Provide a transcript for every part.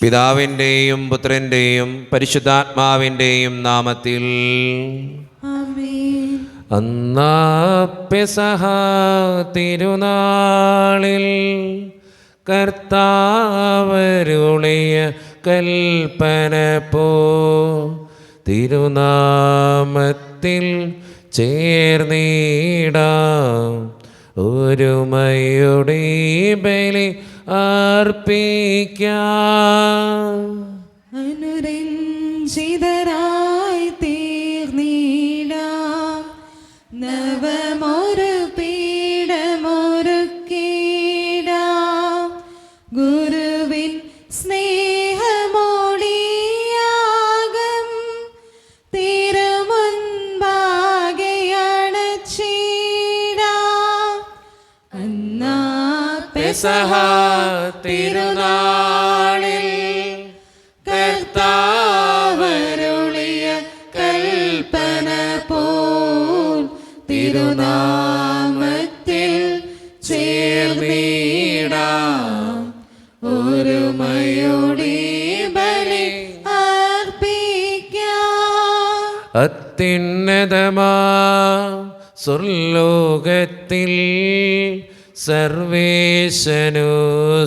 പിതാവിൻ്റെയും പുത്രൻ്റെയും പരിശുദ്ധാത്മാവിൻ്റെയും നാമത്തിൽ ആമേൻ. അന്നാ പെസഹ തിരുനാളിൽ കർത്താവരുളിയ കൽപ്പന പോ തിരുനാമത്തിൽ ചേർന്നിടാം ഒരുമയുടെ ബലി അർപ്പിക്കാം. അനുരഞ്ജിതരായി തീർന്നിടാം നവമൊരു പീഠമൊരുക്കിടാം ഗുരുവിൻ സ്നേഹമോടിയാകം തിരുമുൻപാകെ അണച്ചിടാം. അന്നാ പെസഹ തിരുനാളിൽ കർത്താവരുളിയ കൽപ്പന പോൽ തിരുനാമത്തിൽ ചേർന്നിടാം ഒരുമയോടെ ബലി അർപ്പിക്കാം. അത്യുന്നതമാ സ്വർലോകത്തിൽ സർവേശനു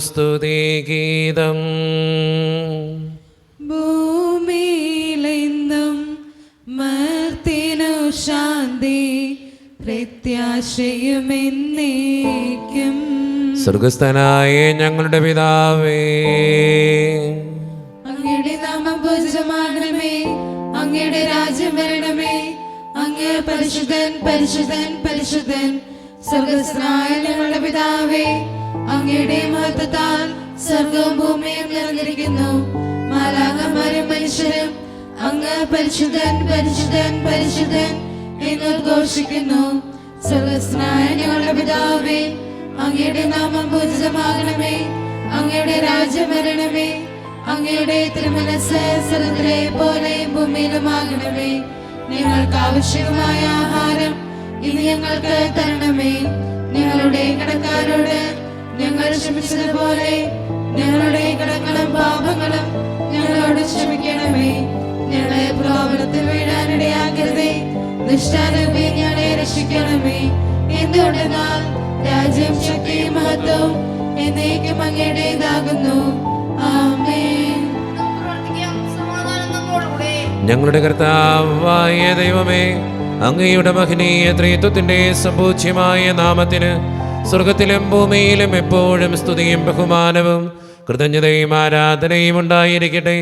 സ്തുതിഗീതം. ഭൂമിയിലെന്നും മർത്തിനു ശാന്തി പ്രത്യാശയുമെന്നേക്കും. സ്വർഗസ്ഥനായ ഞങ്ങളുടെ പിതാവേ, അങ്ങയുടെ നാമം പൂജിതമാകണമേ, അങ്ങയുടെ രാജ്യം വരണമേ, അങ്ങ് പരിശുദ്ധൻ പരിശുദ്ധൻ പരിശുദ്ധൻ. സ്വർഗസ്ഥനായ ഞങ്ങളുടെ പിതാവേ, അങ്ങയുടെ മഹത്വത്താൽ സ്വർഗവും ഭൂമിയും നിറഞ്ഞിരിക്കുന്നു. മാലാഖമാരും മനുഷ്യരും അങ്ങ് പരിശുദ്ധൻ പരിശുദ്ധൻ പരിശുദ്ധൻ എന്നുദ്ഘോഷിക്കുന്നു. സ്വർഗസ്ഥനായ ഞങ്ങളുടെ പിതാവേ, അങ്ങയുടെ നാമം പൂജിതമാകണമേ, അങ്ങയുടെ രാജ്യം വരണമേ, അങ്ങയുടെ തിരുമനസ്സ് സ്വർഗ്ഗത്തിലെ പോലെ ഭൂമിയിലുമാകണമേ. ഞങ്ങൾക്ക് ആവശ്യമായ ആഹാരം ഇനി ഞങ്ങൾക്ക് തരണമേ. ഞങ്ങളുടെ കടക്കാരോട് ഞങ്ങൾ ക്ഷമിച്ചതുപോലെ ഞങ്ങളുടെ കടങ്ങളും പാപങ്ങളും ഞങ്ങളോട് ക്ഷമിക്കണമേ. ഞങ്ങളെ പ്രലോഭനത്തിൽ വീഴാനിടയാക്കരുതേ, ദുഷ്ടാരൂപി ഞങ്ങളെ രക്ഷിക്കണമേ. എന്തുകൊണ്ടെന്നാൽ രാജ്യം ശക്തിയും മഹത്വവും എന്നേക്കും അങ്ങയുടേതാകുന്നു. ആമേൻ. ഞങ്ങളുടെ കർത്താവായ ദൈവമേ, അങ്ങയുടെ മഹനീയ ത്രിത്വത്തിന്റെ സമ്പൂജ്യമായ നാമത്തിന് സ്വർഗത്തിലും ഭൂമിയിലും എപ്പോഴും സ്തുതിയും ബഹുമാനവും കൃതജ്ഞതയും ആരാധനയും ഉണ്ടായിരിക്കട്ടെ.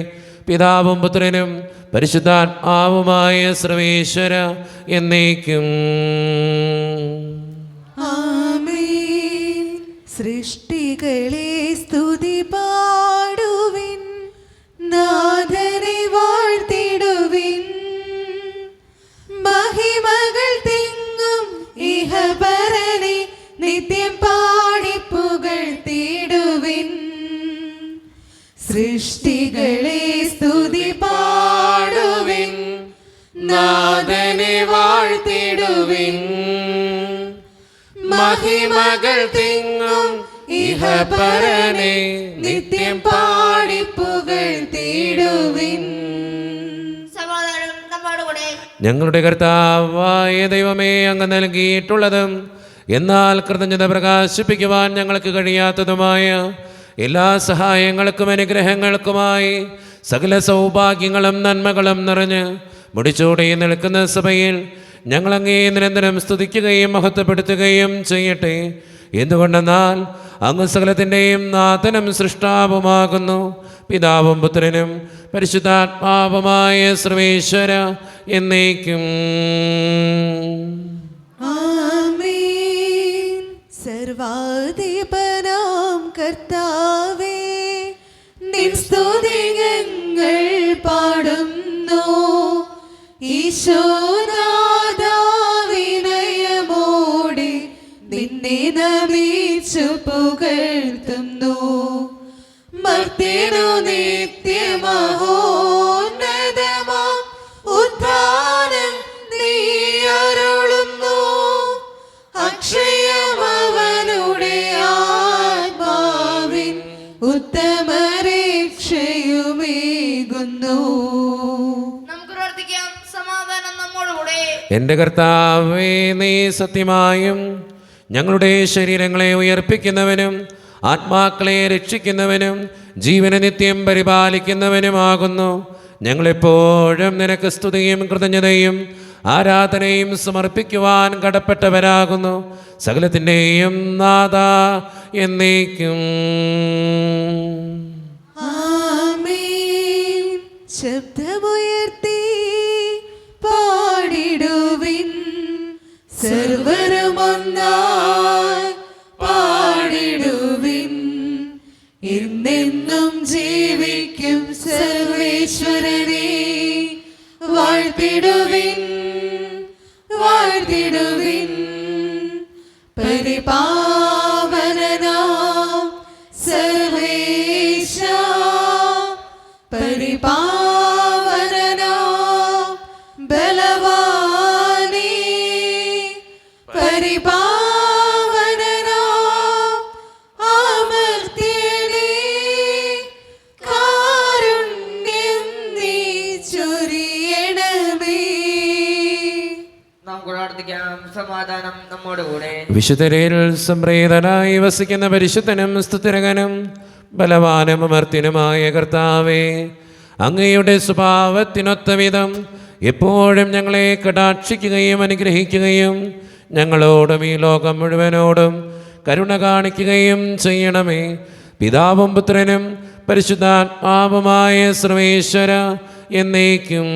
പിതാവും പുത്രനും പരിശുദ്ധാത്മാവുമായ സർവേശ്വര എന്നേക്കും. ആമേൻ. സൃഷ്ടികളെ സ്തുതി പാടുവിൻ, നാഥനെ വാഴ്ത്തിടുവിൻ. മഹിമകൾ തിങ്ങും ഇഹപരനെ നിത്യം പാടി പുകഴ്ത്തിടുവിൻ. സൃഷ്ടികളെ സ്തുതി പാടുവിൻ, നാഥനെ വാഴ്ത്തിടുവിൻ. മഹിമകൾ തിങ്ങും ഇഹപരനെ നിത്യം പാടി പുകഴ്ത്തിടുവിൻ. ഞങ്ങളുടെ കർത്താവായ ദൈവമേ, അങ്ങ് നൽകിയിട്ടുള്ളതും എന്നാൽ കൃതജ്ഞത പ്രകാശിപ്പിക്കുവാൻ ഞങ്ങൾക്ക് കഴിയാത്തതുമായ എല്ലാ സഹായങ്ങൾക്കും അനുഗ്രഹങ്ങൾക്കുമായി സകല സൗഭാഗ്യങ്ങളും നന്മകളും നിറഞ്ഞ് മുടിച്ചൂടി നിൽക്കുന്ന സഭയിൽ ഞങ്ങളങ്ങേ നിരന്തരം സ്തുതിക്കുകയും മഹത്വപ്പെടുത്തുകയും ചെയ്യട്ടെ. എന്തുകൊണ്ടെന്നാൽ അങ്ങ് സകലത്തിൻ്റെയും നാഥനും സൃഷ്ടാവുമാകുന്നു. പിതാവും പുത്രനും പരിശുദ്ധാത്മാവുമായ സർവേശ്വര എന്നേക്കും. ആമേൻ. സർവാധിപനാം കർത്താവേ, നിൻ സ്തുതി ഞങ്ങൾ പാടുന്നു. ഈശോനാഥാ, വിനയമോടെ നിന്നെ നമിച്ചു പുകഴ്ത്തുന്നു. മർത്യനു നിത്യമഹോന്നതമാം ഉദ്ധാനം നീ അരുളുന്നു. അക്ഷയമവനുടെ ആത്മാവിൻ ഉത്ത ഉത്തമരക്ഷയുമേകുന്നു. നമുക്ക് പ്രാർത്ഥിക്കാം. സമാധാനം നമ്മോടുകൂടെ. എൻ്റെ കർത്താവേ, നീ സത്യമായും ഞങ്ങളുടെ ശരീരങ്ങളെ ഉയർപ്പിക്കുന്നവനും ആത്മാക്കളെ രക്ഷിക്കുന്നവനും ജീവനെ നിത്യം പരിപാലിക്കുന്നവനുമാകുന്നു. ഞങ്ങളെപ്പോഴും നിനക്ക് സ്തുതിയും കൃതജ്ഞതയും ആരാധനയും സമർപ്പിക്കുവാൻ കടപ്പെട്ടവരാകുന്നു. സകലത്തിൻ്റെയും നാഥ എന്നേക്കും. ആമേൻ. ശബ്ദമുയർത്തി പാടിടുവിൻ, സർവരുമൊന്നായി പാടിടുവിൻ. എന്നെന്നും ജീവിക്കും സർവേശ്വരനെ വാഴ്ത്തിടുവിൻ, വാഴ്ത്തിടുവിൻ. പരിപാവനനാം സർവേശ, പരിപാവനനാം ബലവാനേ, പരിപാവനനാം അമർത്യനേ, കാരുണ്യം നീ ചൊരിയണമേ. നമുക്ക് പ്രാർത്ഥിക്കാം. സമാധാനം നമ്മോടുകൂടെ. വിശുദ്ധരിൽ സംപ്രീതനായി വസിക്കുന്ന പരിശുദ്ധനും സ്തുതിരകനും ബലവാനും അമർത്യനുമായ കർത്താവേ, അങ്ങയുടെ സ്വഭാവത്തിനൊത്ത വിധം എപ്പോഴും ഞങ്ങളെ കടാക്ഷിക്കുകയും അനുഗ്രഹിക്കുകയും ഞങ്ങളോടും ഈ ലോകം മുഴുവനോടും കരുണ കാണിക്കുകയും ചെയ്യണമേ. പിതാവും പുത്രനും പരിശുദ്ധാത്മാവുമായ സർവേശ്വര എന്നേക്കും.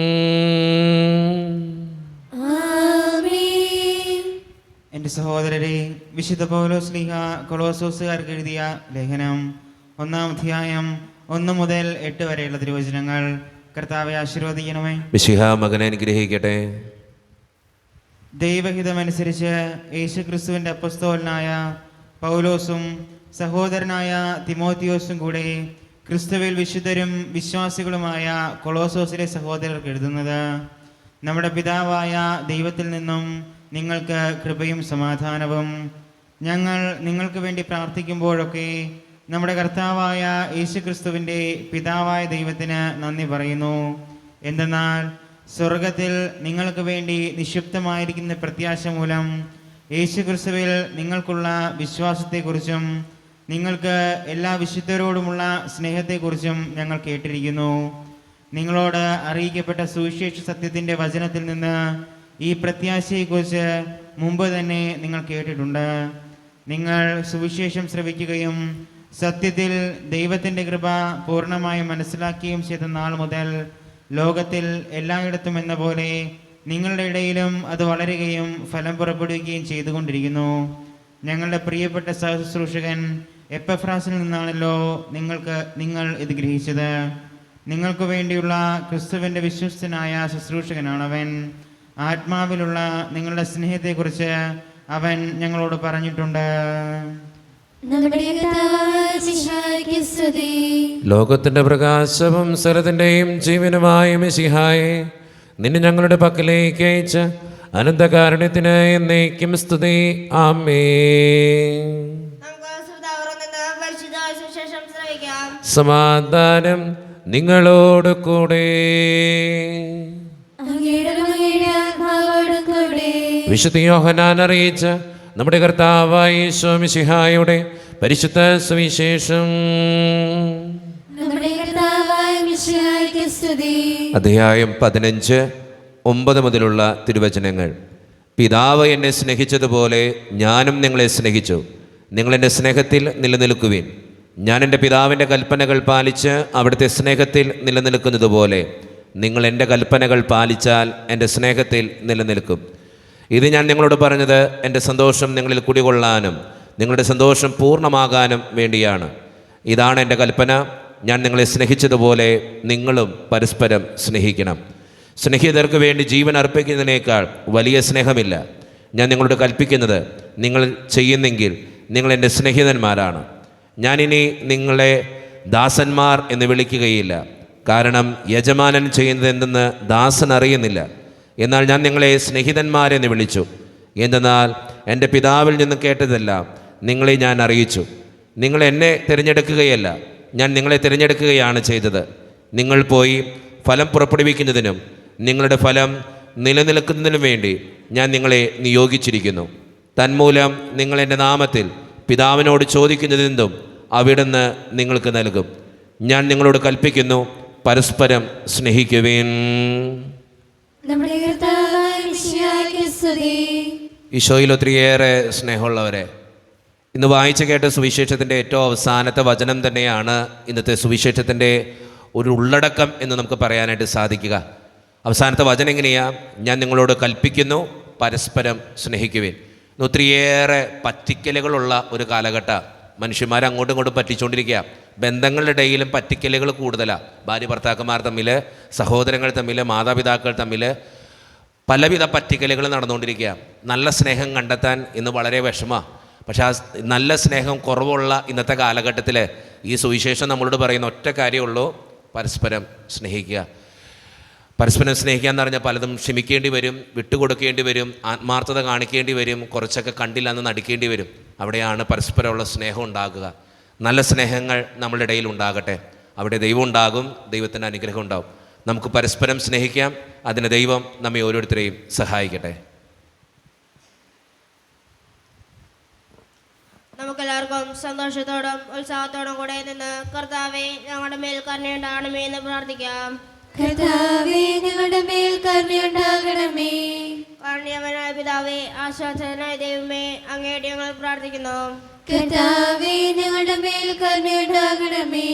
എൻ്റെ സഹോദരരെ, വിശുദ്ധ പൗലോസ് ശ്ലീഹ കൊളോസോസുകാർക്ക് എഴുതിയ ലേഖനം 1-ാം അധ്യായം 1 മുതൽ 8 വരെയുള്ള തിരുവചനങ്ങൾ. കർത്താവെ ആശീർവദിക്കണമേ. മിശിഹ മകനെ അനുഗ്രഹിക്കട്ടെ. ദൈവഹിതമനുസരിച്ച് യേശുക്രിസ്തുവിൻ്റെ അപ്പസ്തോലനായ പൗലോസും സഹോദരനായ തിമോത്തിയോസും കൂടെ ക്രിസ്തുവിൽ വിശുദ്ധരും വിശ്വാസികളുമായ കൊളോസോസിലെ സഹോദരർക്ക് എഴുതുന്നത്. നമ്മുടെ പിതാവായ ദൈവത്തിൽ നിന്നും നിങ്ങൾക്ക് കൃപയും സമാധാനവും. ഞങ്ങൾ നിങ്ങൾക്ക് വേണ്ടി പ്രാർത്ഥിക്കുമ്പോഴൊക്കെ നമ്മുടെ കർത്താവായ യേശുക്രിസ്തുവിൻ്റെ പിതാവായ ദൈവത്തിന് നന്ദി പറയുന്നു. എന്തെന്നാൽ സ്വർഗത്തിൽ നിങ്ങൾക്ക് വേണ്ടി നിക്ഷിപ്തമായിരിക്കുന്ന പ്രത്യാശ മൂലം യേശുക്രിസ്തുവിൽ നിങ്ങൾക്കുള്ള വിശ്വാസത്തെക്കുറിച്ചും നിങ്ങൾക്ക് എല്ലാ വിശുദ്ധരോടുമുള്ള സ്നേഹത്തെക്കുറിച്ചും ഞങ്ങൾ കേട്ടിരിക്കുന്നു. നിങ്ങളോട് അറിയിക്കപ്പെട്ട സുവിശേഷ സത്യത്തിൻ്റെ വചനത്തിൽ നിന്ന് ഈ പ്രത്യാശയെക്കുറിച്ച് മുമ്പ് തന്നെ നിങ്ങൾ കേട്ടിട്ടുണ്ട്. നിങ്ങൾ സുവിശേഷം ശ്രവിക്കുകയും സത്യത്തിൽ ദൈവത്തിൻ്റെ കൃപ പൂർണ്ണമായും മനസ്സിലാക്കുകയും ചെയ്ത നാൾ മുതൽ ലോകത്തിൽ എല്ലായിടത്തും എന്ന പോലെ നിങ്ങളുടെ ഇടയിലും അത് വളരുകയും ഫലം പുറപ്പെടുവിക്കുകയും ചെയ്തുകൊണ്ടിരിക്കുന്നു. ഞങ്ങളുടെ പ്രിയപ്പെട്ട സഹശുശ്രൂഷകൻ എപ്പഫ്രാസിൽ നിന്നാണല്ലോ നിങ്ങൾ ഇത് ഗ്രഹിച്ചത്. നിങ്ങൾക്ക് വേണ്ടിയുള്ള ക്രിസ്തുവിൻ്റെ വിശ്വസ്തനായ ശുശ്രൂഷകനാണവൻ. ആത്മാവിലുള്ള നിങ്ങളുടെ സ്നേഹത്തെക്കുറിച്ച് അവൻ ഞങ്ങളോട് പറഞ്ഞിട്ടുണ്ട്. ലോകത്തിന്റെ പ്രകാശവും സകലത്തിന്റെയും ജീവനുമായ മിശിഹായെ, നിന്നെ ഞങ്ങളുടെ പക്കലേക്ക് അയച്ച അനന്തകാരുണ്യത്തിന് എന്നേക്കും സ്തുതി. ആമേൻ. സമാധാനം നിങ്ങളോട് കൂടെ. വിശുദ്ധ യോഹന്നാൻ അറിയിച്ച നമ്മുടെ കർത്താവായ യേശു മിശിഹായുടെ പരിശുദ്ധ സുവിശേഷം. അധ്യായം 15 9 മുതലുള്ള തിരുവചനങ്ങൾ. പിതാവ് എന്നെ സ്നേഹിച്ചതുപോലെ ഞാനും നിങ്ങളെ സ്നേഹിച്ചു. നിങ്ങൾ എൻ്റെ സ്നേഹത്തിൽ നിലനിൽക്കുവിൻ. ഞാൻ എൻ്റെ പിതാവിൻ്റെ കൽപ്പനകൾ പാലിച്ച് അവിടുത്തെ സ്നേഹത്തിൽ നിലനിൽക്കുന്നതുപോലെ നിങ്ങൾ എൻ്റെ കൽപ്പനകൾ പാലിച്ചാൽ എൻ്റെ സ്നേഹത്തിൽ നിലനിൽക്കും. ഇത് ഞാൻ നിങ്ങളോട് പറഞ്ഞത് എൻ്റെ സന്തോഷം നിങ്ങളിൽ കുടികൊള്ളാനും നിങ്ങളുടെ സന്തോഷം പൂർണ്ണമാകാനും വേണ്ടിയാണ്. ഇതാണ് എൻ്റെ കൽപ്പന, ഞാൻ നിങ്ങളെ സ്നേഹിച്ചതുപോലെ നിങ്ങളും പരസ്പരം സ്നേഹിക്കണം. സ്നേഹിതർക്ക് വേണ്ടി ജീവൻ അർപ്പിക്കുന്നതിനേക്കാൾ വലിയ സ്നേഹമില്ല. ഞാൻ നിങ്ങളോട് കൽപ്പിക്കുന്നത് നിങ്ങൾ ചെയ്യുന്നെങ്കിൽ നിങ്ങൾ എൻ്റെ സ്നേഹിതന്മാരാണ്. ഞാനിനി നിങ്ങളെ ദാസന്മാർ എന്ന് വിളിക്കുകയില്ല, കാരണം യജമാനൻ ചെയ്യുന്നത് എന്തെന്ന് ദാസൻ അറിയുന്നില്ല. എന്നാൽ ഞാൻ നിങ്ങളെ സ്നേഹിതന്മാരെന്ന് വിളിച്ചു. എന്തെന്നാൽ എൻ്റെ പിതാവിൽ നിന്ന് കേട്ടതെല്ലാം നിങ്ങളെ ഞാൻ അറിയിച്ചു. നിങ്ങൾ എന്നെ തിരഞ്ഞെടുക്കുകയല്ല, ഞാൻ നിങ്ങളെ തിരഞ്ഞെടുക്കുകയാണ് ചെയ്തത്. നിങ്ങൾ പോയി ഫലം പുറപ്പെടുവിക്കുന്നതിനും നിങ്ങളുടെ ഫലം നിലനിൽക്കുന്നതിനും വേണ്ടി ഞാൻ നിങ്ങളെ നിയോഗിച്ചിരിക്കുന്നു. തന്മൂലം നിങ്ങൾ എൻ്റെ നാമത്തിൽ പിതാവിനോട് ചോദിക്കുന്നതെന്തും അവിടുന്ന് നിങ്ങൾക്ക് നൽകും. ഞാൻ നിങ്ങളോട് കൽപ്പിക്കുന്നു, പരസ്പരം സ്നേഹിക്കുവിൻ. നമ്മുടെ കർത്താവായ മിശിഹായ്ക്ക് സ്തുതി. ഈശോയിൽ ഒത്തിരിയേറെ സ്നേഹമുള്ളവരെ, ഇന്ന് വായിച്ചു കേട്ട സുവിശേഷത്തിൻ്റെ ഏറ്റവും അവസാനത്തെ വചനം തന്നെയാണ് ഇന്നത്തെ സുവിശേഷത്തിൻ്റെ ഒരു ഉള്ളടക്കം എന്ന് നമുക്ക് പറയാനായിട്ട് സാധിക്കുക. അവസാനത്തെ വചനം എങ്ങനെയാണ്? ഞാൻ നിങ്ങളോട് കൽപ്പിക്കുന്നു, പരസ്പരം സ്നേഹിക്കുവിൻ. ഒത്തിരിയേറെ പറ്റിക്കലുകളുള്ള ഒരു കാലഘട്ടം. മനുഷ്യന്മാർ അങ്ങോട്ടും ഇങ്ങോട്ടും പറ്റിച്ചുകൊണ്ടിരിക്കുക. ബന്ധങ്ങളുടെ ഇടയിലും പറ്റിക്കലുകൾ കൂടുതലാണ്. ഭാര്യ ഭർത്താക്കന്മാർ തമ്മിൽ, സഹോദരങ്ങൾ തമ്മിൽ, മാതാപിതാക്കൾ തമ്മിൽ പലവിധ പറ്റിക്കലുകൾ നടന്നുകൊണ്ടിരിക്കുക. നല്ല സ്നേഹം കണ്ടെത്താൻ ഇന്ന് വളരെ വിഷമമാണ്. പക്ഷേ ആ നല്ല സ്നേഹം കുറവുള്ള ഇന്നത്തെ കാലഘട്ടത്തിൽ ഈ സുവിശേഷം നമ്മളോട് പറയുന്ന ഒറ്റ കാര്യമുള്ളൂ: പരസ്പരം സ്നേഹിക്കുക. പരസ്പരം സ്നേഹിക്കുക എന്ന് പറഞ്ഞാൽ പലതും ക്ഷമിക്കേണ്ടി വരും, വിട്ടുകൊടുക്കേണ്ടി വരും, ആത്മാർത്ഥത കാണിക്കേണ്ടി വരും, കുറച്ചൊക്കെ കണ്ടില്ല എന്ന് നടിക്കേണ്ടി വരും. അവിടെയാണ് പരസ്പരമുള്ള സ്നേഹം ഉണ്ടാകുക. നല്ല സ്നേഹങ്ങൾ നമ്മളുടെ ഇടയിൽ ഉണ്ടാകട്ടെ. അവിടെ ദൈവം ഉണ്ടാകും, ദൈവത്തിൻ്റെ അനുഗ്രഹം ഉണ്ടാകും. നമുക്ക് പരസ്പരം സ്നേഹിക്കാം. അതിന് ദൈവം നമ്മെ ഓരോരുത്തരെയും സഹായിക്കട്ടെ. നമുക്കെല്ലാവർക്കും സന്തോഷത്തോടും ഉത്സാഹത്തോടും കൂടെ നിന്ന് കർത്താവെ ഞങ്ങളുടെ മേൽ കരുണയുണ്ടാകണമേ എന്ന് പ്രാർത്ഥിക്കാം. കർത്താവേ, ഞങ്ങളുടെ മേൽ കരുണയുണ്ടാകണമേ. കാരുണ്യവാനായ പിതാവേ, ആശ്വാസനായ ദൈവമേ, അങ്ങയുടെ ഞങ്ങൾ പ്രാർത്ഥിക്കുന്നു. കർത്താവേ, ഞങ്ങളുടെ മേൽ കരുണയുണ്ടാകണമേ.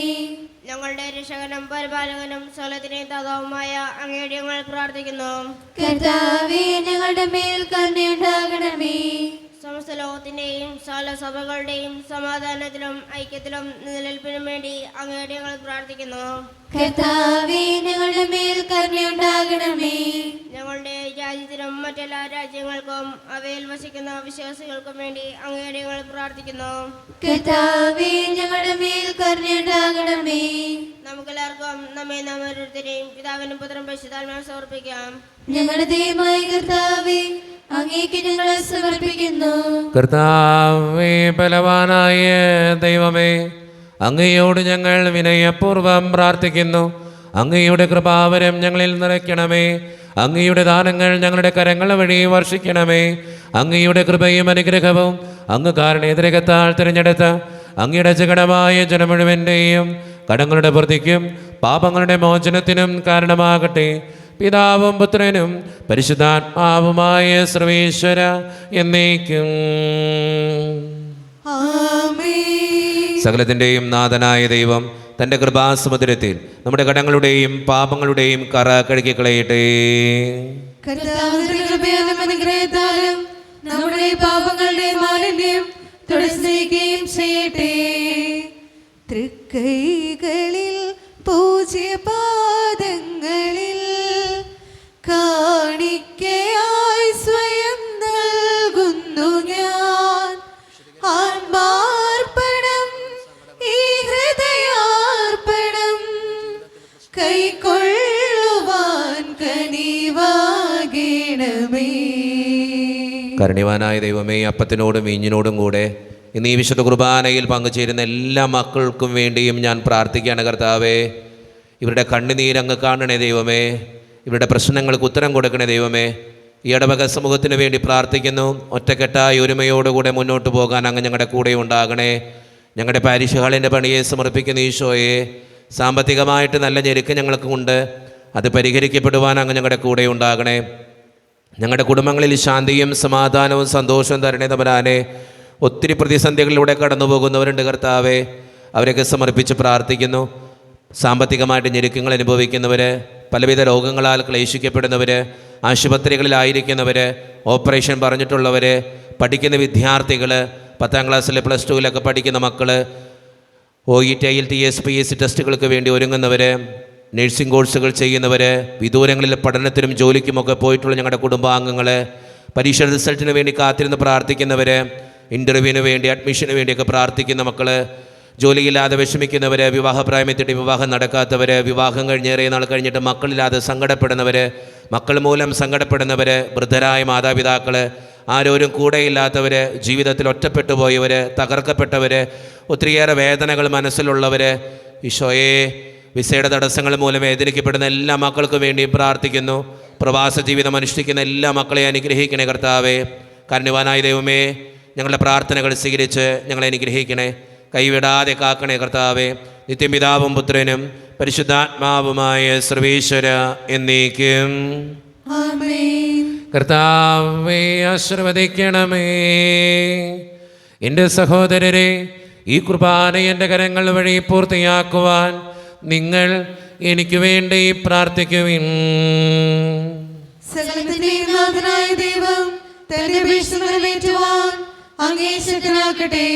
ഞങ്ങളുടെ രക്ഷകനും പരിപാലകനും സകലത്തിനെയും താതാവുമായ അങ്ങയുടെ ഞങ്ങൾ പ്രാർത്ഥിക്കുന്നു. കർത്താവേ, ഞങ്ങളുടെ മേൽ കരുണയുണ്ടാകണമേ. സമസ്ത ലോകത്തിന്റെയും സകല സഭകളുടെയും സമാധാനത്തിലും ഐക്യത്തിലും നിലനിൽപ്പിനും വേണ്ടി അങ്ങയുടെ ഞങ്ങൾ പ്രാർത്ഥിക്കുന്നു. കർത്താവേ, ഞങ്ങളുടെ മേൽ കരുണയുണ്ടാകണമേ. ഞങ്ങളുടെ രാജ്യത്തിനും മറ്റെല്ലാ രാജ്യങ്ങൾക്കും അവയിൽ വസിക്കുന്ന വിശ്വാസികൾക്കും വേണ്ടി അങ്ങയുടെ ഞങ്ങൾ പ്രാർത്ഥിക്കുന്നു. കർത്താവേ, ഞങ്ങളുടെ മേൽ കരുണയുണ്ടാകണമേ. നമുക്കെല്ലാവർക്കും നമ്മെ നാം ഓരോരുത്തരെയും പിതാവിനും പുത്രനും പരിശുദ്ധാത്മാവിനും സമർപ്പിക്കാം. ഞങ്ങളുടെ ദൈവമായ കർത്താവേ, അങ്ങേക്ക് ഞങ്ങൾ സമർപ്പിക്കുന്നു. കർത്താവേ, ബലവാനായ ദൈവമേ, അങ്ങയോട് ഞങ്ങൾ വിനയപൂർവ്വം പ്രാർത്ഥിക്കുന്നു. അങ്ങയുടെ കൃപാവരം ഞങ്ങളിൽ നിറയ്ക്കണമേ. അങ്ങയുടെ ദാനങ്ങൾ ഞങ്ങളുടെ കരങ്ങൾ വഴി വർഷിക്കണമേ. അങ്ങയുടെ കൃപയും അനുഗ്രഹവും അങ്ങ് കാരണേതരകത്താൽ തിരഞ്ഞെടുത്ത അങ്ങയുടെ ജഗണമായ ജനം മുഴുവൻ്റെയും കടങ്ങളുടെ പ്രതിക്കും പാപങ്ങളുടെ മോചനത്തിനും കാരണമാകട്ടെ. പിതാവും പുത്രനും പരിശുദ്ധാത്മാവുമായ സർവേശ്വര എന്നേക്കും. സകലത്തിൻ്റെയും നാഥനായ ദൈവം തൻ്റെ കൃപാസമുദ്രത്തിൽ നമ്മുടെ കടങ്ങളുടെയും പാപങ്ങളുടെയും കറ കഴുകിക്കളയട്ടെ. കർത്താവിന്റെ കൃപയാലും അനുഗ്രഹത്താലും നമ്മുടെ പാപങ്ങളുടെ മാലിന്യം തുടച്ചുനീക്കുകയും ചെയ്യട്ടെ. തൃക്കൈകളിൽ പൂജ്യപാദങ്ങളിൽ കാണിക്കയായി സ്വയം നൽകുന്നു ഞാൻ. ആത്മാർപ്പണം, ഈ ഹൃദയാർപ്പണം കൈക്കൊള്ളുവാൻ കനിവാകണമേ. കരുണ്യവാനായ ദൈവമേ, അപ്പത്തിനോടും വീഞ്ഞിനോടും കൂടെ ഇന്ന് ഈ വിശുദ്ധ കുർബാനയിൽ പങ്കുചേരുന്ന എല്ലാ മക്കൾക്കും വേണ്ടിയും ഞാൻ പ്രാർത്ഥിക്കുകയാണ്. കർത്താവേ, ഇവരുടെ കണ്ണുനീരങ്ങ് കാണണേ ദൈവമേ. ഇവരുടെ പ്രശ്നങ്ങൾക്ക് ഉത്തരം കൊടുക്കണേ ദൈവമേ. ഈ ഇടവക സമൂഹത്തിന് വേണ്ടി പ്രാർത്ഥിക്കുന്നു. ഒറ്റക്കെട്ടായ ഒരുമയോടുകൂടെ മുന്നോട്ട് പോകാൻ അങ്ങ് ഞങ്ങളുടെ കൂടെ ഉണ്ടാകണേ. ഞങ്ങളുടെ പാരിഷ് ഹാളിൻ്റെ പണിയെ സമർപ്പിക്കുന്ന ഈശോയെ, സാമ്പത്തികമായിട്ട് നല്ല ഞെരുക്കം ഞങ്ങൾക്കുണ്ട്. അത് പരിഹരിക്കപ്പെടുവാൻ അങ്ങ് ഞങ്ങളുടെ കൂടെ ഉണ്ടാകണേ. ഞങ്ങളുടെ കുടുംബങ്ങളിൽ ശാന്തിയും സമാധാനവും സന്തോഷവും തരണേ തമ്പുരാനെ. ഒത്തിരി പ്രതിസന്ധികളിലൂടെ കടന്നു പോകുന്നവരുണ്ട് കർത്താവേ, അവരെയൊക്കെ സമർപ്പിച്ച് പ്രാർത്ഥിക്കുന്നു. സാമ്പത്തികമായിട്ട് ഞെരുക്കങ്ങൾ അനുഭവിക്കുന്നവർ, പലവിധ രോഗങ്ങളാൽ ക്ലേശിക്കപ്പെടുന്നവർ, ആശുപത്രികളിലായിരിക്കുന്നവർ, ഓപ്പറേഷൻ പറഞ്ഞിട്ടുള്ളവർ, പഠിക്കുന്ന വിദ്യാർത്ഥികൾ, 10ാം ക്ലാസ്സിൽ +2 പഠിക്കുന്ന മക്കൾ, OET IELTS PSC ടെസ്റ്റുകൾക്ക് വേണ്ടി ഒരുങ്ങുന്നവർ, നഴ്സിംഗ് കോഴ്സുകൾ ചെയ്യുന്നവർ, വിദൂരങ്ങളിൽ പഠനത്തിനും ജോലിക്കുമൊക്കെ പോയിട്ടുള്ള ഞങ്ങളുടെ കുടുംബാംഗങ്ങൾ, പരീക്ഷ റിസൾട്ടിന് വേണ്ടി കാത്തിരുന്ന് പ്രാർത്ഥിക്കുന്നവർ, ഇൻ്റർവ്യൂവിന് വേണ്ടി അഡ്മിഷന് വേണ്ടിയൊക്കെ പ്രാർത്ഥിക്കുന്ന മക്കൾ, ജോലിയില്ലാതെ വിഷമിക്കുന്നവർ, വിവാഹപ്രായമെത്തിയിട്ട് വിവാഹം നടക്കാത്തവർ, വിവാഹം കഴിഞ്ഞേറെ നാൾ കഴിഞ്ഞിട്ട് മക്കളില്ലാതെ സങ്കടപ്പെടുന്നവർ, മക്കൾ മൂലം സങ്കടപ്പെടുന്നവർ, വൃദ്ധരായ മാതാപിതാക്കൾ, ആരോരും കൂടെയില്ലാത്തവർ, ജീവിതത്തിൽ ഒറ്റപ്പെട്ടു പോയവർ, തകർക്കപ്പെട്ടവർ, ഒത്തിരിയേറെ വേദനകൾ മനസ്സിലുള്ളവർ, ഈശോയെ, വിസയുടെ തടസ്സങ്ങൾ മൂലം വേദനിക്കപ്പെടുന്ന എല്ലാ മക്കൾക്കും വേണ്ടിയും പ്രാർത്ഥിക്കുന്നു. പ്രവാസ ജീവിതം അനുഷ്ഠിക്കുന്ന എല്ലാ മക്കളെ അനുഗ്രഹിക്കണേ കർത്താവേ. കാരുണ്യവാനായ ദൈവമേ, ഞങ്ങളുടെ പ്രാർത്ഥനകൾ സ്വീകരിച്ച് ഞങ്ങളെ അനുഗ്രഹിക്കണേ. കൈവിടാതെ കാക്കണേ കർത്താവേ. നിത്യപിതാവും പുത്രനും പരിശുദ്ധാത്മാവുമായ സർവേശ്വര എന്നേക്കും. ആമേൻ. കർത്താവേ, ആശീർവദിക്കണമേ. എൻ്റെ സഹോദരരെ, ഈ കുർബാന എൻ്റെ കരങ്ങൾ വഴി പൂർത്തിയാക്കുവാൻ നിങ്ങൾ എനിക്ക് വേണ്ടി പ്രാർത്ഥിക്കുവിൻ. സകലത്തിന്റെയും നാഥനായ ദൈവം തന്റെ അപേക്ഷ നിറവേറ്റുവാൻ അങ്ങേ ശക്തനാക്കട്ടെ.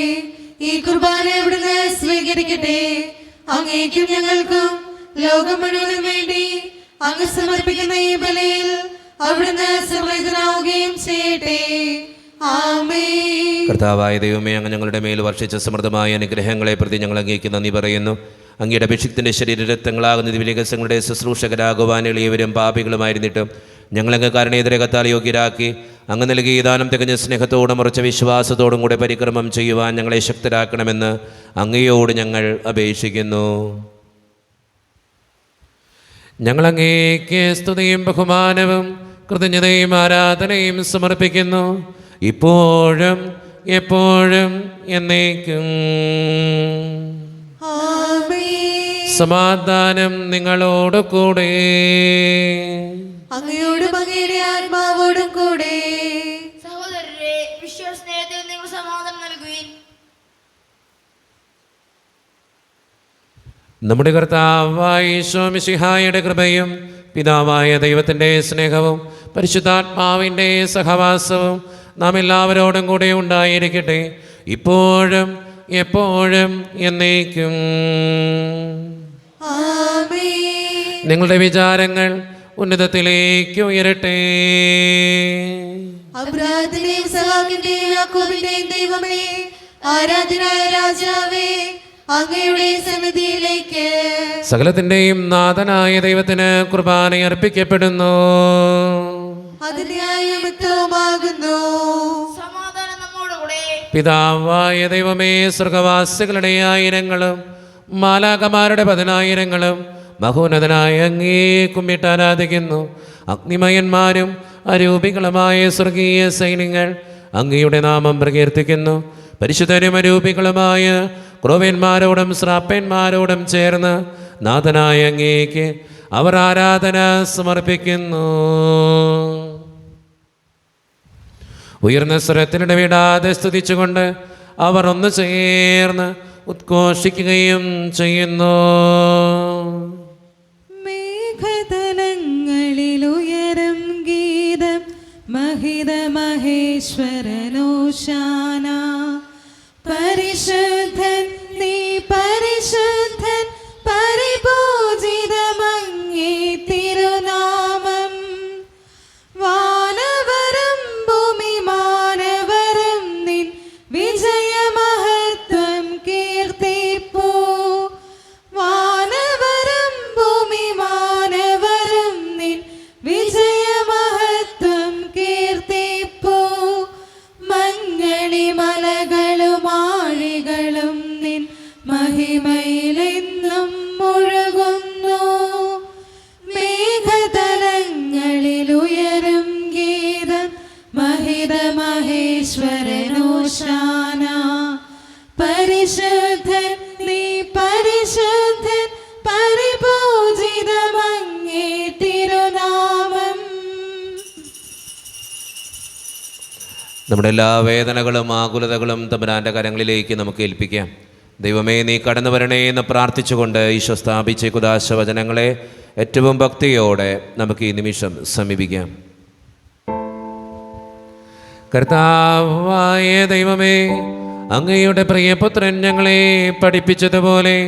ഈ കുർബാന അവിടുന്ന് സ്വീകരിക്കട്ടെ. അങ്ങേക്കും ഞങ്ങൾക്കും ലോകം മുഴുവനും വേണ്ടി അങ്ങ് സമർപ്പിക്കുന്ന ഈ ബലിയിൽ അവിടുന്ന് സംപ്രീതനാവുകയും ചെയ്യട്ടെ. ആമേൻ. കർത്താവായ ദൈവമേ, അങ്ങ് ഞങ്ങളുടെ മേൽ വർഷിച്ച സമൃദ്ധമായ അനുഗ്രഹങ്ങളെ പ്രതി ഞങ്ങൾ അങ്ങേക്ക് നന്ദി പറയുന്നു. അങ്ങയുടെ അഭിഷിക്തൻ്റെ ശരീരരക്തങ്ങളാകുന്ന ദിവ്യരഹസ്യങ്ങളുടെ ശുശ്രൂഷകരാകുവാൻ എളിയവരും പാപികളുമായിരുന്നിട്ടും ഞങ്ങളങ്ങ് കാരണേതരകത്താൽ യോഗ്യരാക്കി അങ്ങ് നൽകിയ ദാനം തികഞ്ഞ സ്നേഹത്തോടും ഉറച്ച വിശ്വാസത്തോടും കൂടെ പരിക്രമം ചെയ്യുവാൻ ഞങ്ങളെ ശക്തരാക്കണമെന്ന് അങ്ങയോട് ഞങ്ങൾ അപേക്ഷിക്കുന്നു. ഞങ്ങളങ്ങേക്ക് സ്തുതിയും ബഹുമാനവും കൃതജ്ഞതയും ആരാധനയും സമർപ്പിക്കുന്നു, ഇപ്പോഴും എപ്പോഴും എന്നേക്കും. ആമേൻ. സമാധാനം നിങ്ങളോട് കൂടെ. അങ്ങയോടും അങ്ങയുടെ ആത്മാവോടും കൂടെ. സഹോദരരെ, വിശ്വാസസ്നേഹത്തിൽ നിങ്ങൾ സമാധാനം നൽകുവിൻ. നമ്മുടെ കർത്താവായ ഈശോ മിശിഹായുടെ കൃപയും പിതാവായ ദൈവത്തിൻ്റെ സ്നേഹവും പരിശുദ്ധാത്മാവിൻ്റെ സഹവാസവും നാം എല്ലാവരോടും കൂടെ ഉണ്ടായിരിക്കട്ടെ, ഇപ്പോഴും എപ്പോഴും എന്നേക്കും. ആമേൻ. നിങ്ങളുടെ വിചാരങ്ങൾ ഉന്നതത്തിലേക്ക് ഉയരട്ടെ. അബ്രാഹത്തിന്റെയും സഹാക്കിന്റെയും യാക്കോബിന്റെയും ദൈവമേ, ആരാധനായ രാജാവേ, അങ്ങയുടെ സന്നിധിയിലേക്ക് സകലത്തിൻ്റെയും നാഥനായ ദൈവത്തിന് കുർബാന അർപ്പിക്കപ്പെടുന്നു. അതിനായ മിത്തവുമാകുന്നു. സമാധാനം നമ്മോടുകൂടെ. പിതാവായ ദൈവമേ, സ്വർഗവാസികളുടെ ആയിരങ്ങളും മാലാകമാരുടെ 10,000 മഹോന്നതനായ അങ്ങേ കുമ്മിട്ട് ആരാധിക്കുന്നു. അഗ്നിമയന്മാരും അരൂപികളുമായ സ്വർഗീയ സൈന്യങ്ങൾ അങ്ങയുടെ നാമം പ്രകീർത്തിക്കുന്നു. പരിശുദ്ധരും അരൂപികളുമായ ക്രോവ്യന്മാരോടും ശ്രാപ്പന്മാരോടും ചേർന്ന് നാഥനായ അങ്ങേക്ക് അവർ ആരാധന സമർപ്പിക്കുന്നു. ഉയർന്ന സ്വരത്തിനിടവിടാതെ സ്തുതിച്ചുകൊണ്ട് അവർ ഒന്ന് ചേർന്ന് ഉദ്ഘോഷിക്കുകയും ചെയ്യുന്നു. മേഘതലങ്ങളിലുയരം ഗീതം മഹിത മഹേശ്വരനോശാന. പരിശുദ്ധൻ നീ പരിശുദ്ധൻ, പരിപൂജിതമങ്ങേ തിരുനാമം. വാനവരം ഭൂമി മാനവരം നിൻ വിജയമഹത്വം കീർത്തിപ്പൂ. വാനവരം ഭൂമി മാനവരം നിൻ വിജയമഹത്വം കീർത്തിപ്പൂ. മഞ്ഞണിമലകളും ആഴികളും നിൻ മഹിമയിലെന്നും മുഴുകുന്നു. മേഘതലങ്ങളിലുയരും ഗീതം മഹിത മഹേശ്വരനോശാന. പരിശുദ്ധൻ നീ പരിശുദ്ധൻ, പരിപൂജിതമങ്ങേ തിരുനാമം. നമ്മുടെ എല്ലാ വേദനകളും ആകുലതകളും തമ്പുരാൻ്റെ കരങ്ങളിലേക്ക് നമുക്ക് ഏൽപ്പിക്കാം. ദൈവമേ, നീ കടന്നു വരണേ എന്ന് പ്രാർത്ഥിച്ചുകൊണ്ട് ഈശോ സ്ഥാപിച്ച കുദാശ വചനങ്ങളെ ഏറ്റവും ഭക്തിയോടെ നമുക്ക് ഈ നിമിഷം സമീപിക്കാം. കർത്താവായ ദൈവമേ, അങ്ങയുടെ പ്രിയപുത്രൻ ഞങ്ങളെ പഠിപ്പിച്ചതുപോലെ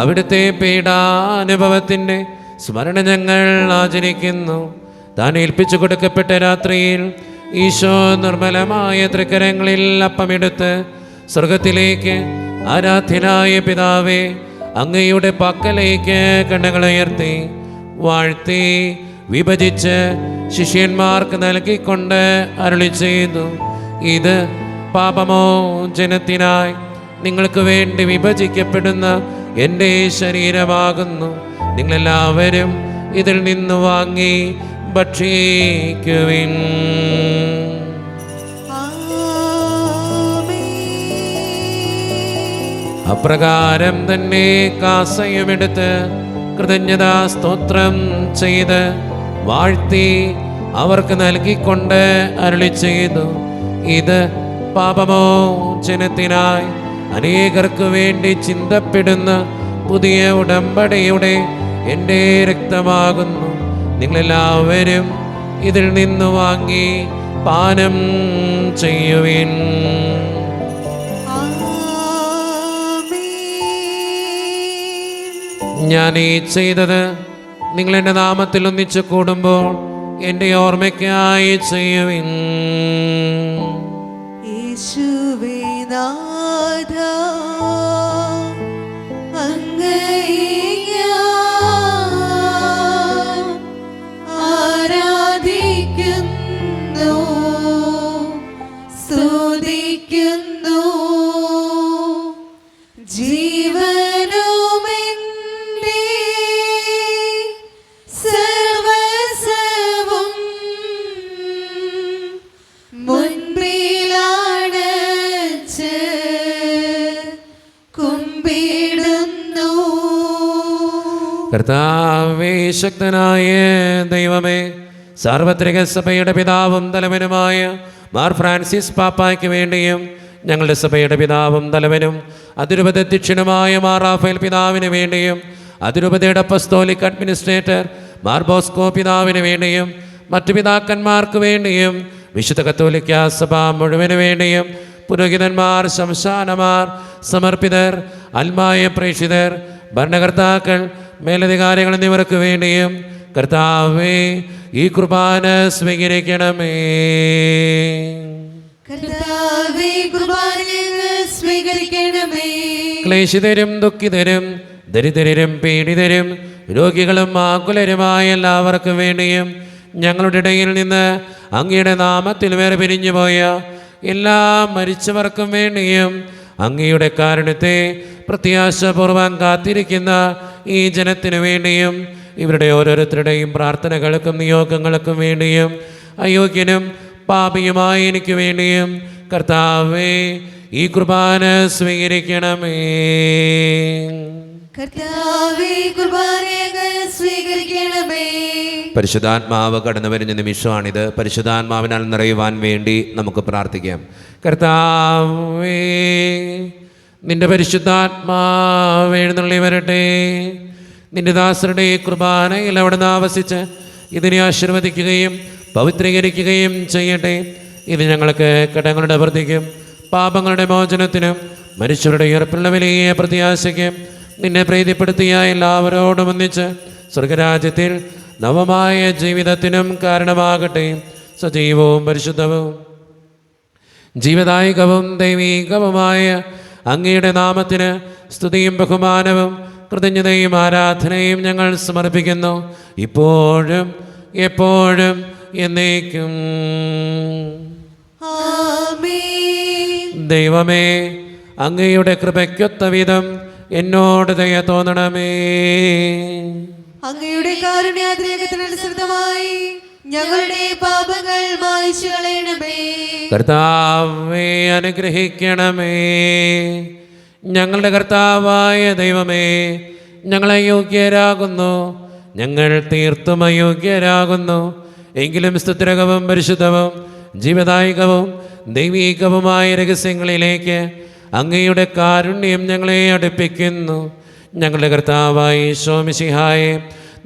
അവിടുത്തെ പീഡാനുഭവത്തിൻ്റെ സ്മരണ ഞങ്ങൾ ആചരിക്കുന്നു. താൻ ഏൽപ്പിച്ചു കൊടുക്കപ്പെട്ട രാത്രിയിൽ ഈശോ നിർമ്മലമായ തൃക്കരങ്ങളിൽ അപ്പമെടുത്ത് സ്വർഗത്തിലേക്ക് ആരാധ്യനായ പിതാവേ, അങ്ങയുടെ പക്കലേക്ക് കണ്ണുകളുയർത്തി വാഴ്ത്തി വിഭജിച്ച് ശിഷ്യന്മാർക്ക് നൽകിക്കൊണ്ട് അരുളി ചെയ്തു, ഇത് പാപമോചനത്തിനായി നിങ്ങൾക്ക് വേണ്ടി വിഭജിക്കപ്പെടുന്ന എൻ്റെ ശരീരമാകുന്നു. നിങ്ങളെല്ലാവരും ഇതിൽ നിന്ന് വാങ്ങി ഭക്ഷിക്കുവിൻ. അപ്രകാരം തന്നെ കാസയുമെടുത്ത് കൃതജ്ഞതാ സ്തോത്രം ചെയ്ത് വാഴ്ത്തി അവർക്ക് നൽകിക്കൊണ്ട് അരുളി ചെയ്തു, ഇത് പാപമോചനത്തിനായി അനേകർക്ക് വേണ്ടി ചിന്തപ്പെടുന്ന പുതിയ ഉടമ്പടിയുടെ എൻ്റെ രക്തമാകുന്നു. നിങ്ങളെല്ലാവരും ഇതിൽ നിന്ന് വാങ്ങി പാനം ചെയ്യുവിൻ. ഞാൻ ഈ ചെയ്തത് നിങ്ങൾ എൻ്റെ നാമത്തിൽ ഒന്നിച്ചു കൂടുമ്പോൾ എൻ്റെ ഓർമ്മയ്ക്കായി ചെയ്യുവിൻ. യേശുവേ നാഥ, അങ്ങയെ ഞാൻ ആരാധിക്കുന്നു, സ്തുതിക്കുന്നു. ജീവനുമെൻ്റെ സർവ്വസ്വവും മുൻപിലണച്ച് കുമ്പിടുന്നു. കർത്താവേ, ശക്തനായ ദൈവമേ, സാർവത്രിക സഭയുടെ പിതാവും തലവനുമായ മാർ ഫ്രാൻസിസ് പാപ്പായ്ക്ക് വേണ്ടിയും ഞങ്ങളുടെ സഭയുടെ പിതാവും തലവനും അതിരൂപത അധ്യക്ഷനുമായ മാർ റാഫേൽ പിതാവിന് വേണ്ടിയും അതിരൂപതയുടെ അപ്പസ്തോലിക് അഡ്മിനിസ്ട്രേറ്റർ മാർ ബോസ്കോ പിതാവിന് വേണ്ടിയും മറ്റു പിതാക്കന്മാർക്ക് വേണ്ടിയും വിശുദ്ധ കത്തോലിക്ക സഭ മുഴുവന് വേണ്ടിയും പുരോഹിതന്മാർ, ശംശാനമാർ, സമർപ്പിതർ, ആത്മായ പ്രേക്ഷിതർ, ഭരണകർത്താക്കൾ, മേലധികാരികൾ എന്നിവർക്ക് വേണ്ടിയും കർത്താവേ ഈ കുർബാന സ്വീകരിക്കണമേ. കർത്താവേ, കുർബാനയെ സ്വീകരിക്കണമേ. ക്ലേശിതരും ദുഃഖിതരും ദരിദ്രരും പീഡിതരും രോഗികളും ആകുലരുമായ എല്ലാവർക്കും വേണ്ടിയും ഞങ്ങളുടെ ഇടയിൽ നിന്ന് അങ്ങയുടെ നാമത്തിൽ വേറെ പിരിഞ്ഞുപോയ എല്ലാ മരിച്ചവർക്കും വേണ്ടിയും അങ്ങയുടെ കാരുണ്യത്തെ പ്രത്യാശപൂർവം കാത്തിരിക്കുന്ന ഈ ജനത്തിനു വേണ്ടിയും ഇവരുടെ ഓരോരുത്തരുടെയും പ്രാർത്ഥനകൾക്കും നിയോഗങ്ങൾക്കും വേണ്ടിയും അയോഗ്യനും പാപിയുമായ എനിക്ക് വേണ്ടിയും കർത്താവേ ഈ കുർബാന സ്വീകരിക്കണമേ. കർത്താവേ, കുർബാനയെ സ്വീകരിക്കണമേ. പരിശുദ്ധാത്മാവ് കടന്നു വരുന്ന നിമിഷമാണിത്. പരിശുദ്ധാത്മാവിനാൽ നിറയുവാൻ വേണ്ടി നമുക്ക് പ്രാർത്ഥിക്കാം. കർത്താവേ, നിന്റെ പരിശുദ്ധാത്മാവ് എഴുന്നള്ളി വരട്ടെ. നിന്റെ ദാസരുടെ കുർബാനയിൽ അവിടുന്ന് ആവസിച്ച് ഇതിനെ ആശീർവദിക്കുകയും പവിത്രീകരിക്കുകയും ചെയ്യട്ടെ. ഇത് ഞങ്ങൾക്ക് കടങ്ങളുടെ വൃദ്ധിക്കും പാപങ്ങളുടെ മോചനത്തിനും മരിച്ചവരുടെ ഉയർപ്പുള്ള വലിയ പ്രത്യാശയ്ക്കും നിന്നെ പ്രീതിപ്പെടുത്തിയ എല്ലാവരോടും ഒന്നിച്ച് സ്വർഗരാജ്യത്തിൽ നവമായ ജീവിതത്തിനും കാരണമാകട്ടെ. സജീവവും പരിശുദ്ധവും ജീവദായകവും ദൈവീകവുമായ അങ്ങയുടെ നാമത്തിന് സ്തുതിയും ബഹുമാനവും കൃതജ്ഞതയും ആരാധനയും ഞങ്ങൾ സമർപ്പിക്കുന്നു, ഇപ്പോഴും എപ്പോഴും എന്നേക്കും. ആമേൻ. ദൈവമേ, അങ്ങയുടെ കൃപയ്ക്കൊത്ത വിധം എന്നോട് ദയ തോന്നണമേ. അങ്ങയുടെ കാരുണ്യാതിരേകത്തിനനുസൃതമായി ഞങ്ങളുടെ പാപങ്ങൾ മായ്ച്ചു കളയണമേ. കർത്താവേ, അനുഗ്രഹിക്കണമേ. ഞങ്ങളുടെ കർത്താവായ ദൈവമേ, ഞങ്ങളെ യോഗ്യരാകുന്നു, ഞങ്ങൾ തീർത്തും അയോഗ്യരാകുന്നു. എങ്കിലും സ്തുത്യർഹവും പരിശുദ്ധവും ജീവദായകവും ദൈവീകവുമായ രഹസ്യങ്ങളിലേക്ക് അങ്ങയുടെ കാരുണ്യം ഞങ്ങളെ അടുപ്പിക്കുന്നു. ഞങ്ങളുടെ കർത്താവായ ഈശോ മിശിഹായെ,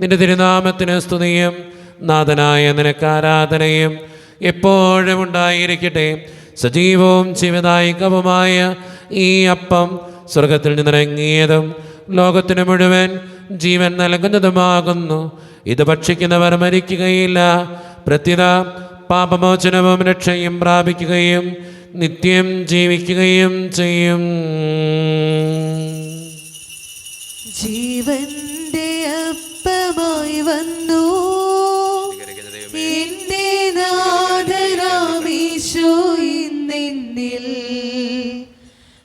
നിന്റെ തിരുനാമത്തിന് സ്തുതിയും നാഥനായ നിനക്ക് ആരാധനയും എപ്പോഴും ഉണ്ടായിരിക്കട്ടെ. സജീവവും ജീവദായകവുമായ ഈ അപ്പം സ്വർഗത്തിൽ നിന്നിറങ്ങിയതും ലോകത്തിന് മുഴുവൻ ജീവൻ നൽകുന്നതുമാകുന്നു. ഇത് ഭക്ഷിക്കുന്നവർ മരിക്കുകയില്ല, പ്രത്യുത പാപമോചനവും രക്ഷയും പ്രാപിക്കുകയും നിത്യം ജീവിക്കുകയും ചെയ്യും. ജീവന്റെ അപ്പമായി വന്നു എന്റെ നാഥനാമീശോ ഇന്നെന്നിൽ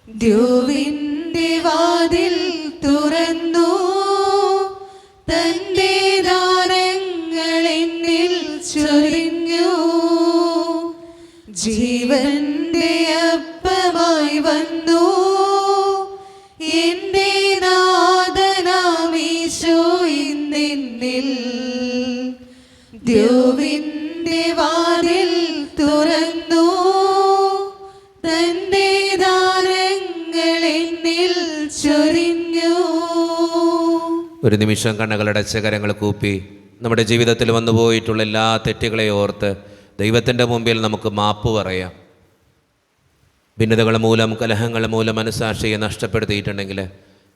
ദ്യോവിന്റെ വാതിൽ തുറ മുന്നിൽ ദ്യോവിന്റെ വാതിൽ തുറന്നു തന്റെ ദാനങ്ങൾ എന്നിൽ ചൊരിഞ്ഞു. ഒരു നിമിഷം കണ്ണുകളടച്ച് കരങ്ങൾ കൂപ്പി നമ്മുടെ ജീവിതത്തിൽ വന്നുപോയിട്ടുള്ള എല്ലാ തെറ്റുകളെ ഓർത്ത് ദൈവത്തിൻ്റെ മുമ്പിൽ നമുക്ക് മാപ്പ് പറയാം. ഭിന്നതകൾ മൂലം, കലഹങ്ങൾ മൂലം മനസ്സാക്ഷിയെ നഷ്ടപ്പെടുത്തിയിട്ടുണ്ടെങ്കിൽ,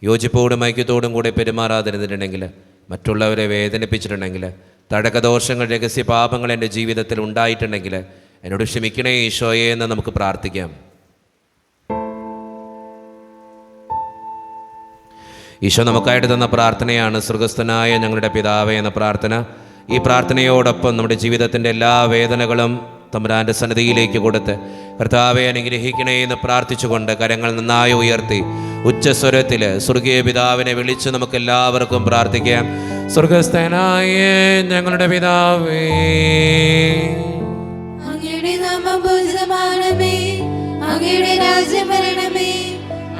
യോജിപ്പോടും ഐക്യത്തോടും കൂടെ പെരുമാറാതിരുന്നിട്ടുണ്ടെങ്കിൽ, മറ്റുള്ളവരെ വേദനിപ്പിച്ചിട്ടുണ്ടെങ്കിൽ, തടകദോഷങ്ങൾ, രഹസ്യ പാപങ്ങൾ എൻ്റെ ജീവിതത്തിൽ ഉണ്ടായിട്ടുണ്ടെങ്കിൽ എന്നോട് ക്ഷമിക്കണേ ഈശോയെ എന്ന് നമുക്ക് പ്രാർത്ഥിക്കാം. ഈശോ നമുക്കായിട്ട് തന്ന പ്രാർത്ഥനയാണ് സ്വർഗസ്ഥനായ ഞങ്ങളുടെ പിതാവേ എന്ന പ്രാർത്ഥന. ഈ പ്രാർത്ഥനയോടൊപ്പം നമ്മുടെ ജീവിതത്തിൻ്റെ എല്ലാ വേദനകളും തമ്പുരാൻ്റെ സന്നിധിയിലേക്ക് കൊടുത്ത് കർത്താവെ അനുഗ്രഹിക്കണേ എന്ന് പ്രാർത്ഥിച്ചുകൊണ്ട് കരങ്ങൾ നന്നായി ഉയർത്തി ഉച്ചസ്വരത്തിൽ സ്വർഗീയ പിതാവിനെ വിളിച്ച് നമുക്ക് എല്ലാവർക്കും പ്രാർത്ഥിക്കാം. സ്വർഗസ്ഥനായ ഞങ്ങളുടെ പിതാവേ, അങ്ങയുടെ നാമം പൂജിതമാകണമേ, അങ്ങയുടെ രാജ്യം വരണമേ,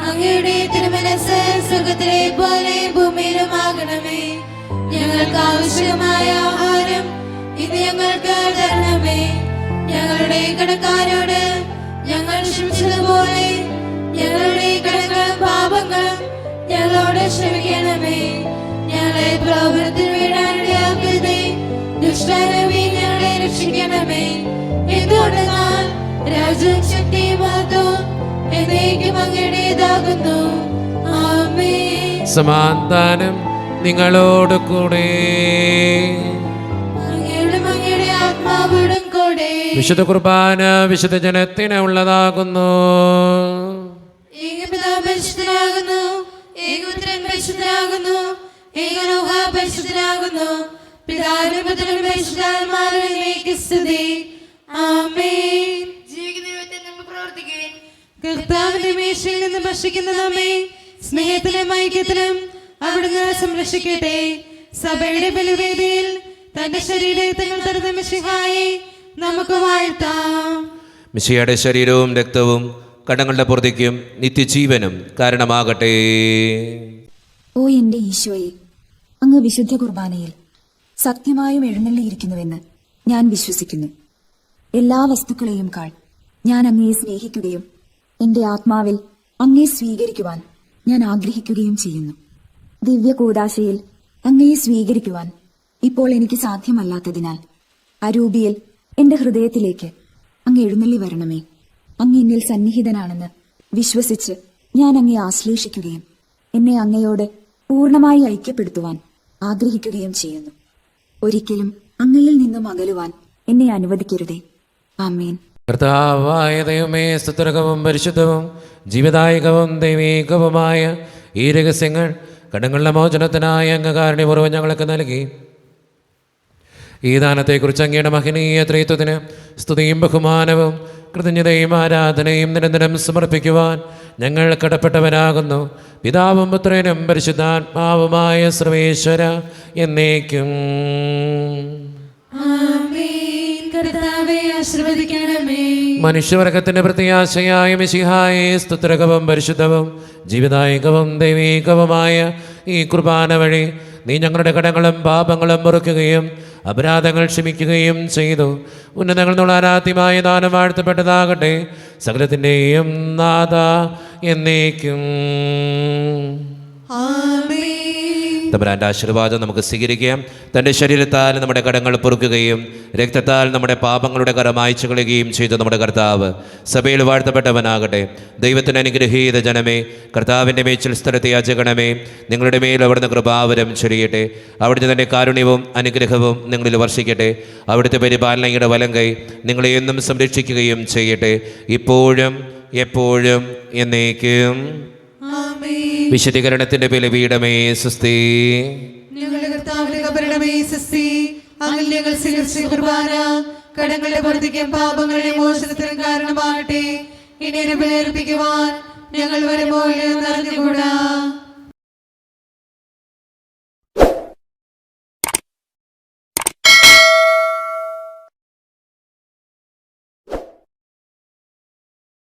അങ്ങയുടെ തിരുമനസ്സ് സ്വർഗ്ഗത്തിലെ പോലെ ഭൂമിയിലുമാകണമേ. ഞങ്ങൾക്ക് ആവശ്യമായ ആഹാരം ഇന്ന് ഞങ്ങൾക്ക് തരണമേ. ഞങ്ങളുടെ കടക്കാരോട് ഞങ്ങൾ ക്ഷമിച്ചതുപോലെ ഞങ്ങളുടെ കടങ്ങളും പാപങ്ങളും ഞങ്ങളോട് ക്ഷമിക്കണമേ. ഞങ്ങളെ പ്രലോഭനത്തിൽ വീഴാനിടയാക്കരുതേ, ദുഷ്ടനെ ഞങ്ങളെ രക്ഷിക്കണമേ. എന്തുകൊണ്ടെന്നാൽ രാജ്യവും ശക്തിയും മഹത്വവും എന്നേക്കും അങ്ങയുടേതാകുന്നു. ആമേൻ. സമാധാനം നിങ്ങളോട് കൂടെ. അങ്ങയുടെ ആത്മാവോടും കൂടെ. വിശുദ്ധ കുർബാന വിശുദ്ധ ജനത്തിന് ഉള്ളതാകുന്നു. ഏകപിതാവ് പരിശുദ്ധനാകുന്നു, ഏകപുത്രൻ പരിശുദ്ധനാകുന്നു, ഏകലോഹ പരിശുദ്ധനാകുന്നു. പിതാവിനും പുത്രനും പരിശുദ്ധാത്മാവിനും എന്നേക്കും സ്തുതി. ആമേൻ. ജീവിക്കുന്ന ദൈവത്തെ നിങ്ങൾ പ്രവർത്തിക്കുകയും കർത്താവിന്റെ മേശയിൽ നിന്ന് ഭക്ഷിക്കുന്ന നമ്മെ സ്നേഹത്തിലും ഐക്യത്തിലും അവിടുന്ന് സംരക്ഷിക്കട്ടെ. സഭയുടെ ബലിവേദിയിൽ തന്റെ ശരീരങ്ങൾ തരുന്ന മിശിഹായെ നമുക്ക് വാഴ്ത്താം. മിശിഹയുടെ ശരീരവും രക്തവും കടങ്ങളുടെ പൂർത്തിക്കും നിത്യജീവനും കാരണമാകട്ടെ. ഓ എന്റെ ഈശോയെ, അങ്ങ് വിശുദ്ധ കുർബാനയിൽ സത്യമായും എഴുന്നള്ളിയിരിക്കുന്നുവെന്ന് ഞാൻ വിശ്വസിക്കുന്നു. എല്ലാ വസ്തുക്കളെയും കാൾ ഞാൻ അങ്ങയെ സ്നേഹിക്കുകയും എന്റെ ആത്മാവിൽ അങ്ങയെ സ്വീകരിക്കുവാൻ ഞാൻ ആഗ്രഹിക്കുകയും ചെയ്യുന്നു. ദിവ്യ കൂദാശയിൽ അങ്ങയെ സ്വീകരിക്കുവാൻ ഇപ്പോൾ എനിക്ക് സാധ്യമല്ലാത്തതിനാൽ അരൂപിയിൽ എന്റെ ഹൃദയത്തിലേക്ക് അങ്ങ് എഴുന്നള്ളി വരണമേ. അങ്ങ് എന്നിൽ സന്നിഹിതനാണെന്ന് വിശ്വസിച്ച് ഞാൻ അങ്ങയെ ആശ്ലേഷിക്കുകയും എന്നെ അങ്ങയോട് പൂർണ്ണമായി ഐക്യപ്പെടുത്തുവാൻ ആഗ്രഹിക്കുകയും ചെയ്യുന്നു. ഒരിക്കലും അങ്ങയിൽ നിന്നും അകലുവാൻ എന്നെ അനുവദിക്കരുതേ. ആമേൻ. കർത്താവായ ദൈവമേ, സ്തുത്യർഹവും പരിശുദ്ധവും ജീവദായകവും ദൈവീകവുമായ ഈ രഹസ്യങ്ങൾ കടങ്ങളുടെ മോചനത്തിനായ അങ്ങ് കാരുണ്യപൂർവ്വം ഞങ്ങൾക്ക് നൽകി. ഈ ദാനത്തെക്കുറിച്ച് അങ്ങയുടെ മഹനീയ ത്രിത്വത്തിന് സ്തുതിയും ബഹുമാനവും കൃതജ്ഞതയും ആരാധനയും നിരന്തരം സമർപ്പിക്കുവാൻ ഞങ്ങൾ കടപ്പെട്ടവരാകുന്നു. പിതാവും പുത്രനും പരിശുദ്ധാത്മാവുമായ സർവേശ്വര എന്നേക്കും. കർത്താവേ ആശീർവദിക്കണമേ. മനുഷ്യവർഗത്തിന്റെ പ്രത്യാശയായ മിശിഹായെ, സ്തുത്യർഹവും പരിശുദ്ധവും ജീവദായകവും ദൈവീകവുമായ ഈ കുർബാന വഴി നീ ഞങ്ങളുടെ കടങ്ങളും പാപങ്ങളും മുറിക്കുകയും അപരാധങ്ങൾ ക്ഷമിക്കുകയും ചെയ്തു. ഉന്നതങ്ങൾ എന്നുള്ള ആരാധ്യമായ ദാനം വാഴ്ത്തപ്പെട്ടതാകട്ടെ. സകലത്തിൻ്റെയും നാഥ എന്നേക്കും. തമ്പുരാന്റെ ആശീർവാദം നമുക്ക് സ്വീകരിക്കാം. തൻ്റെ ശരീരത്താൽ നമ്മുടെ കടങ്ങൾ പൊറുക്കുകയും രക്തത്താൽ നമ്മുടെ പാപങ്ങളുടെ കറ മായ്ച്ചു കളയുകയും ചെയ്ത നമ്മുടെ കർത്താവ് സഭയിൽ വാഴ്ത്തപ്പെട്ടവനാകട്ടെ. ദൈവത്തിന് അനുഗ്രഹീത ജനമേ, കർത്താവിൻ്റെ മേച്ചിൽ സ്ഥലത്തെ യാചകണമേ. നിങ്ങളുടെ മേൽ അവിടുന്ന് കൃപാവരം ചൊരിയട്ടെ. അവിടുത്തെ തൻ്റെ കാരുണ്യവും അനുഗ്രഹവും നിങ്ങളിൽ വർഷിക്കട്ടെ. അവിടുത്തെ പരിപാലനയുടെ വലം കൈ നിങ്ങളെ എന്നും സംരക്ഷിക്കുകയും ചെയ്യട്ടെ, ഇപ്പോഴും എപ്പോഴും എന്നേക്കും. വിശദീകരണത്തിന്റെ ബലിപീഠമേ സ്വസ്തി. ഞങ്ങളുടെ കർത്താവിന്റെ കബറിടമേ സ്വസ്തി. അങ്ങിൽ ഞങ്ങൾ സ്വീകരിച്ച കുർബാന കടങ്ങളുടെ പൊറുതിക്കും പാപങ്ങളുടെ മോചനത്തിനും കാരണമാകട്ടെ. ഇനി ബലിയർപ്പിക്കുവാൻ ഞങ്ങൾ വരുമ്പോൾ അറിഞ്ഞുകൂടാ.